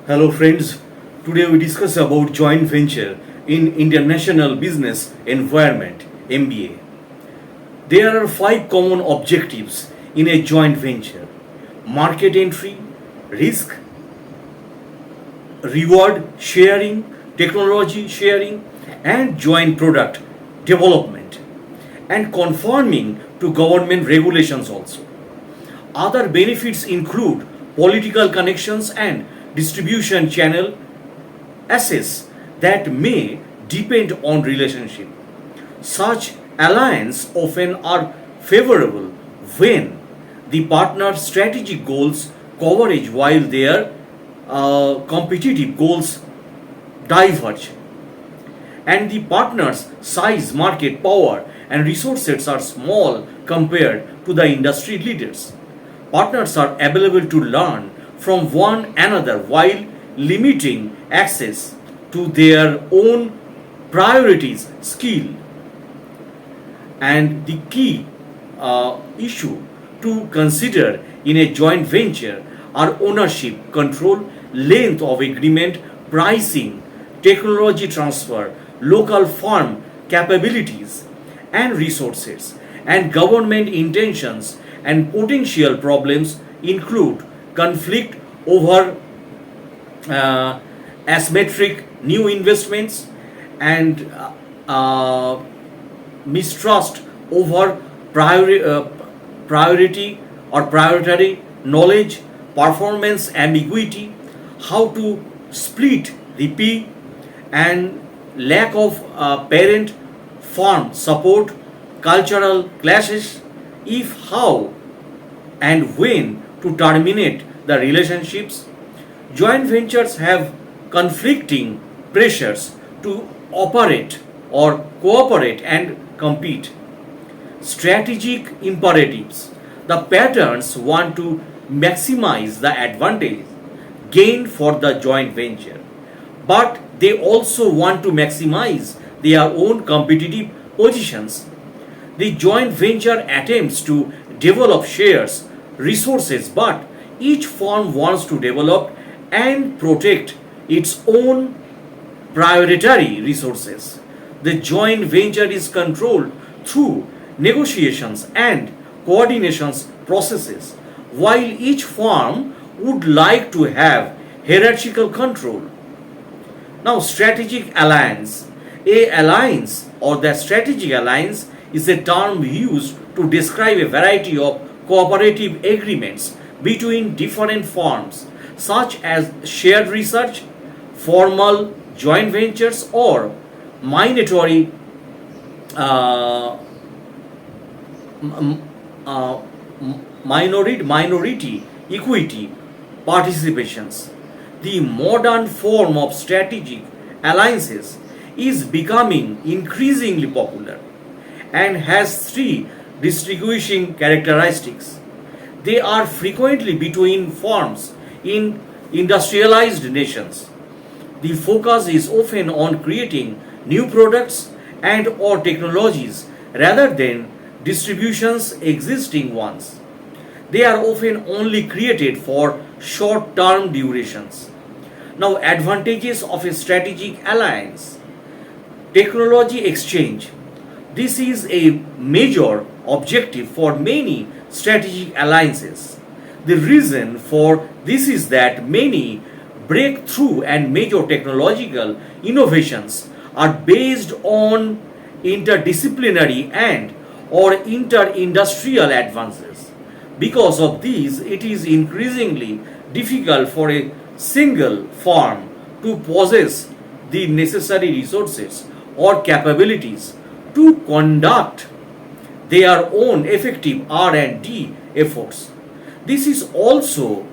Hello friends, today we discuss about joint venture in international business environment MBA. There are five common objectives in a joint venture: market entry, risk, reward sharing, technology sharing, and joint product development, and conforming to government regulations also. Other benefits include political connections and distribution channel access that may depend on relationship. Such alliances often are favorable when the partner's strategic goals converge while their competitive goals diverge, and the partner's size, market power, and resources are small compared to the industry leaders. Partners are available to learn from one another while limiting access to their own priorities, skill, and the key issue to consider in a joint venture are ownership, control, length of agreement, pricing, technology transfer, local firm capabilities and resources, and government intentions. And potential problems include conflict over asymmetric new investments, and mistrust over priority or priority knowledge, performance ambiguity, how to split the P, and lack of parent firm support, cultural clashes, if, how, and when to terminate the relationships. Joint ventures have conflicting pressures to operate or cooperate and compete. Strategic imperatives. The patterns want to maximize the advantage gained for the joint venture, but they also want to maximize their own competitive positions. The joint venture attempts to develop shares resources, but each firm wants to develop and protect its own priority resources. The joint venture is controlled through negotiations and coordinations processes, while each firm would like to have hierarchical control. Now, strategic alliance. A alliance or the strategic alliance is a term used to describe a variety of cooperative agreements between different firms, such as shared research, formal joint ventures, or minority uh, minority equity participations. The modern form of strategic alliances is becoming increasingly popular and has three distinguishing characteristics. They are frequently between firms in industrialized nations. The focus is often on creating new products and or technologies rather than distributions existing ones. They are often only created for short term durations. Now, advantages of a strategic alliance. Technology exchange. This is a major objective for many strategic alliances. The reason for this is that many breakthrough and major technological innovations are based on interdisciplinary and or inter-industrial advances. Because of these, it is increasingly difficult for a single firm to possess the necessary resources or capabilities to conduct their own effective R&D efforts. This is also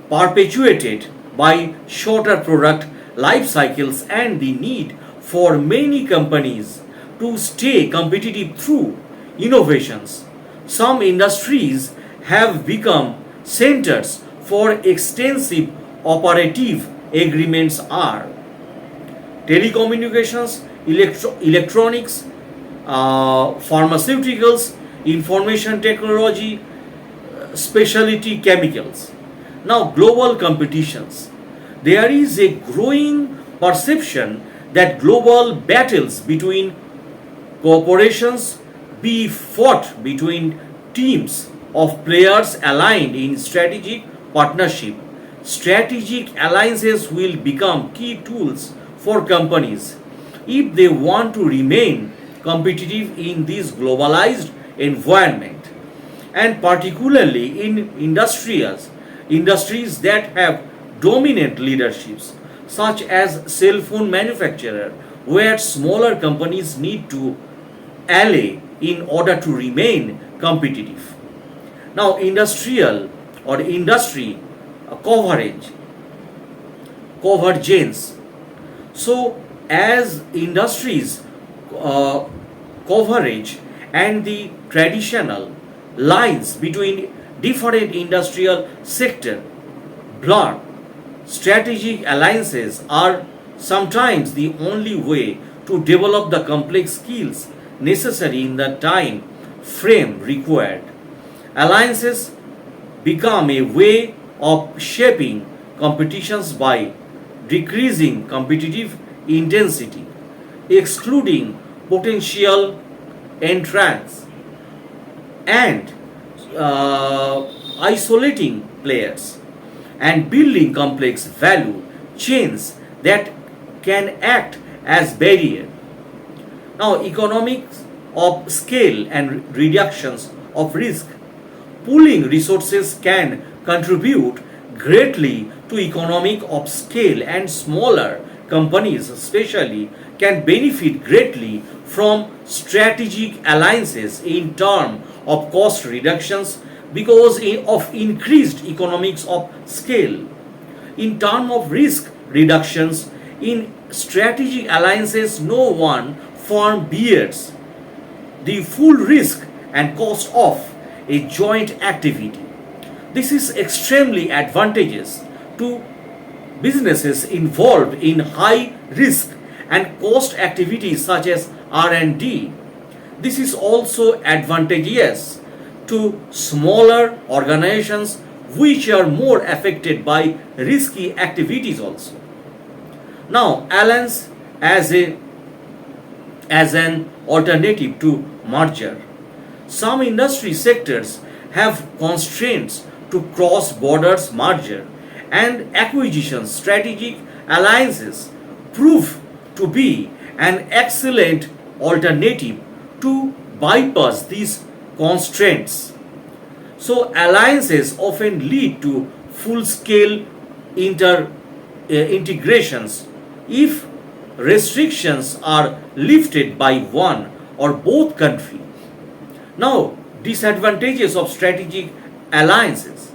perpetuated by shorter product life cycles and the need for many companies to stay competitive through innovations. Some industries have become centers for extensive operative agreements are telecommunications, electronics, pharmaceuticals, information technology, specialty chemicals. Now, global competitions. There is a growing perception that global battles between cooperations be fought between teams of players aligned in strategic partnership. Strategic alliances will become key tools for companies if they want to remain competitive in this globalized environment, and particularly in industries that have dominant leaderships such as cell phone manufacturer, where smaller companies need to ally in order to remain competitive. Now, industrial or industry coverage, convergence. So, as industries uh, coverage and the traditional lines between different industrial sector blur, strategic alliances are sometimes the only way to develop the complex skills necessary in the time frame required. Alliances become a way of shaping competitions by decreasing competitive intensity, excluding potential entrants, and isolating players, and building complex value chains that can act as barrier. Now, economics of scale and reductions of risk. Pooling resources can contribute greatly to economic of scale, and smaller companies especially can benefit greatly from strategic alliances in terms of cost reductions because of increased economics of scale. In terms of risk reductions, in strategic alliances, no one firm bears the full risk and cost of a joint activity. This is extremely advantageous to businesses involved in high risk and cost activities such as R&D. This is also advantageous to smaller organizations which are more affected by risky activities also. Now, alliance as an alternative to merger. Some industry sectors have constraints to cross borders merger and acquisition. Strategic alliances prove to be an excellent alternative to bypass these constraints. So, alliances often lead to full scale integrations if restrictions are lifted by one or both countries. Now, disadvantages of strategic alliances.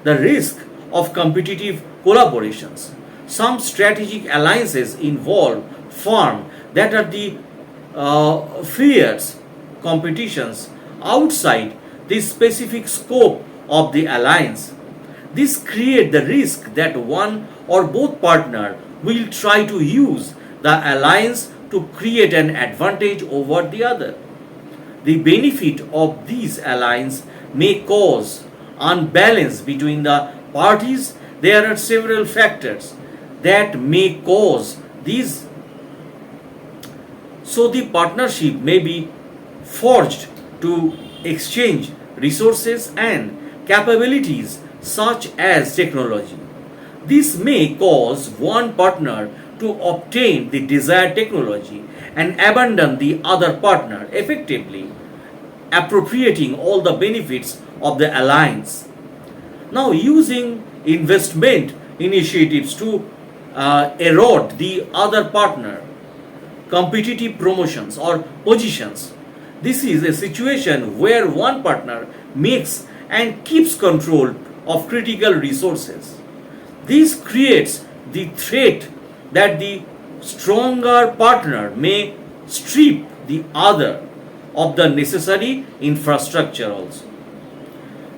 The risk of competitive collaborations. Some strategic alliances involve firms that are the fierce competitions outside the specific scope of the alliance. This creates the risk that one or both partner will try to use the alliance to create an advantage over the other. The benefit of these alliances may cause unbalance between the parties. There are several factors that may cause these. So the partnership may be forged to exchange resources and capabilities such as technology. This may cause one partner to obtain the desired technology and abandon the other partner, effectively appropriating all the benefits of the alliance. Now, using investment initiatives to erode the other partner, competitive promotions or positions. This is a situation where one partner makes and keeps control of critical resources. This creates the threat that the stronger partner may strip the other of the necessary infrastructure also.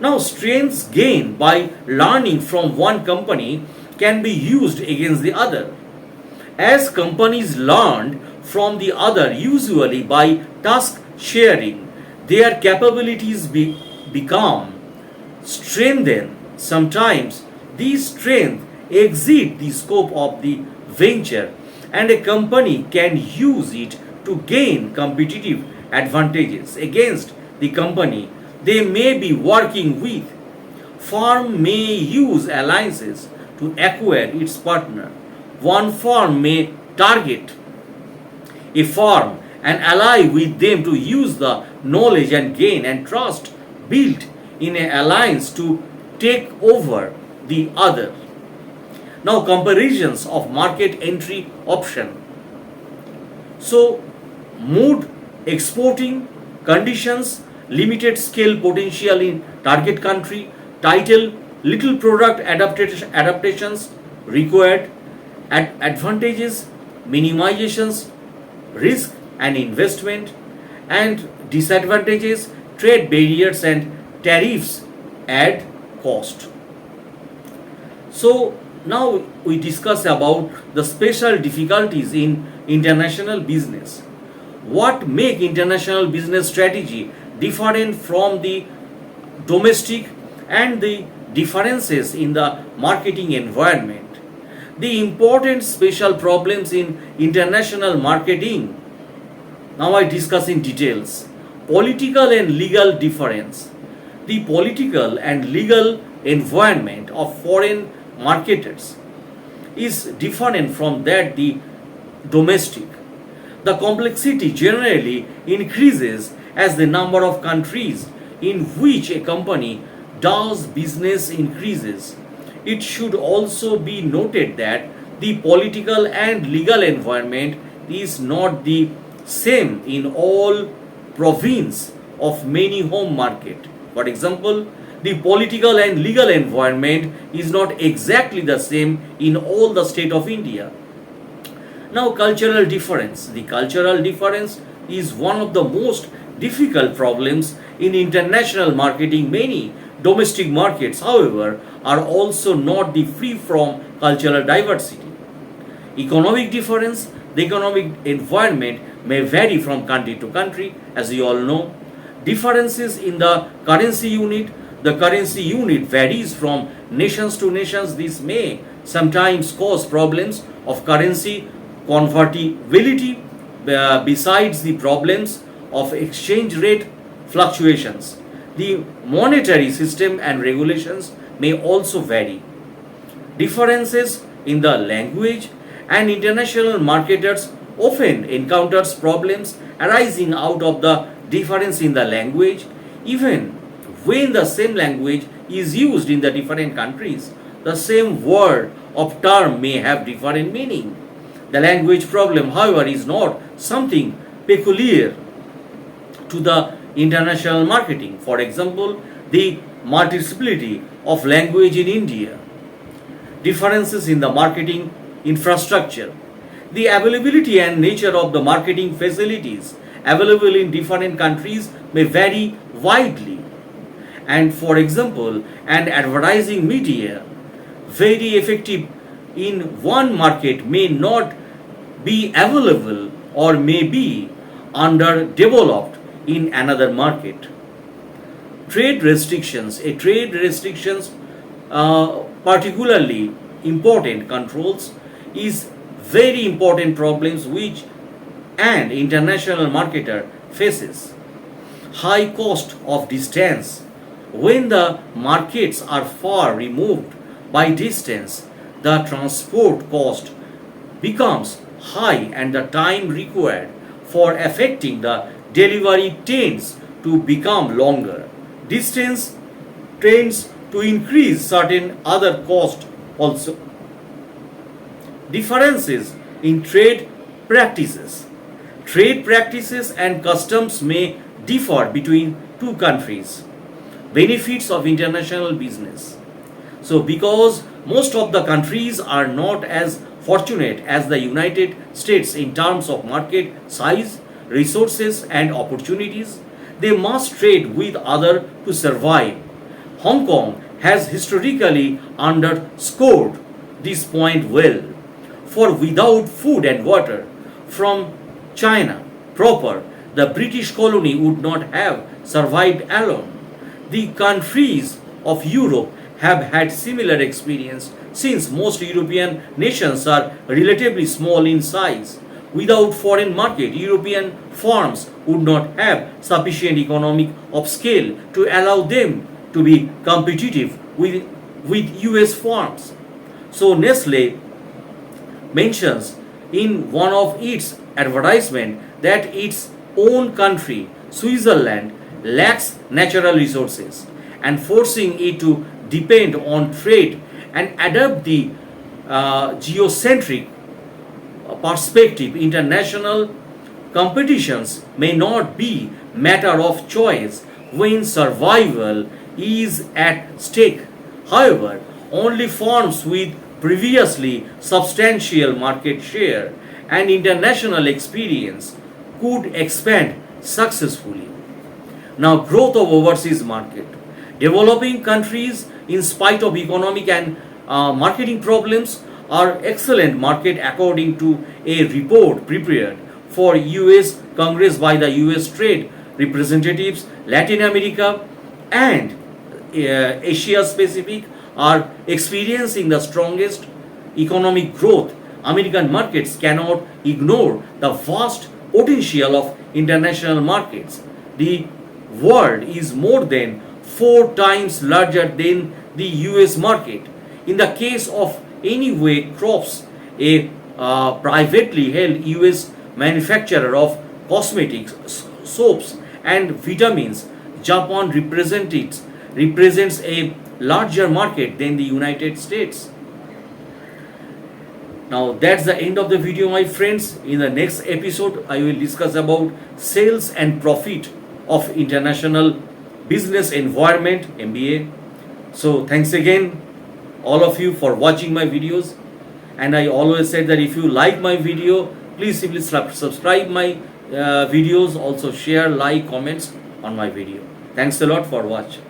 Now, strengths gained by learning from one company can be used against the other. As companies learned from the other, usually by task sharing, their capabilities become strengthened. Sometimes These strengths exceed the scope of the venture, and a company can use it to gain competitive advantages against the company they may be working with. Firm may use alliances to acquire its partner. One firm may target a firm and ally with them to use the knowledge and gain and trust built in an alliance to take over the other. Now, comparisons of market entry option. So, mood, exporting, conditions, limited scale potential in target country, title, little product adaptations required, advantages, minimizations, risk and investment, and disadvantages, trade barriers and tariffs add cost. So now we discuss about the special difficulties in international business. What make international business strategy different from the domestic, and the differences in the marketing environment. The important special problems in international marketing. Now I discuss in details. Political and legal difference. The political and legal environment of foreign marketers is different from that the domestic. The complexity generally increases as the number of countries in which a company does business increases. It should also be noted that the political and legal environment is not the same in all province of many home market. For example, the political and legal environment is not exactly the same in all the state of India. Now, cultural difference. The cultural difference is one of the most difficult problems in international marketing. Many domestic markets, however, are also not the free from cultural diversity. Economic difference. The economic environment may vary from country to country, as you all know. Differences in the currency unit. The currency unit varies from nations to nations. This may sometimes cause problems of currency convertibility, besides the problems of exchange rate fluctuations. The monetary system and regulations may also vary. Differences in the language, and international marketers often encounters problems arising out of the difference in the language. Even when the same language is used in the different countries, the same word of term may have different meaning. The language problem, however, is not something peculiar to the international marketing. For example, the multiplicity of language in India, differences in the marketing infrastructure, the availability and nature of the marketing facilities available in different countries may vary widely. And for example, an advertising media very effective in one market may not be available or may be underdeveloped in another market. Trade restrictions. A trade restrictions, particularly important controls, is very important problems which an international marketer faces. High cost of distance. When the markets are far removed by distance, the transport cost becomes high and the time required for effecting the delivery tends to become longer. Distance tends to increase certain other costs also. Differences in trade practices. Trade practices and customs may differ between two countries. Benefits of international business. So, because most of the countries are not as fortunate as the United States in terms of market size, resources, and opportunities, they must trade with others to survive. Hong Kong has historically underscored this point well. For without food and water from China proper, the British colony would not have survived alone. The countries of Europe have had similar experience since most European nations are relatively small in size. Without foreign market, European firms would not have sufficient economic of scale to allow them to be competitive with US firms. So Nestle mentions in one of its advertisement that its own country, Switzerland, lacks natural resources and forcing it to depend on trade and adopt the geocentric perspective. International competitions may not be matter of choice when survival is at stake. However, only firms with previously substantial market share and international experience could expand successfully. Now, growth of overseas market. Developing countries, in spite of economic and marketing problems, are excellent market according to a report prepared for US Congress by the US trade representatives. Latin America and Asia Pacific are experiencing the strongest economic growth. American markets cannot ignore the vast potential of international markets. The world is more than 4 times larger than the US market. In the case of Anyway Crops, a privately held US manufacturer of cosmetics, soaps, and vitamins, Japan represents a larger market than the United States. Now that's the end of the video, my friends. In the next episode, I will discuss about sales and profit of international business environment, MBA. So thanks again all of you for watching my videos, and I always said that if you like my video, please simply subscribe my videos, also share, like, comments on my video. Thanks a lot for watching.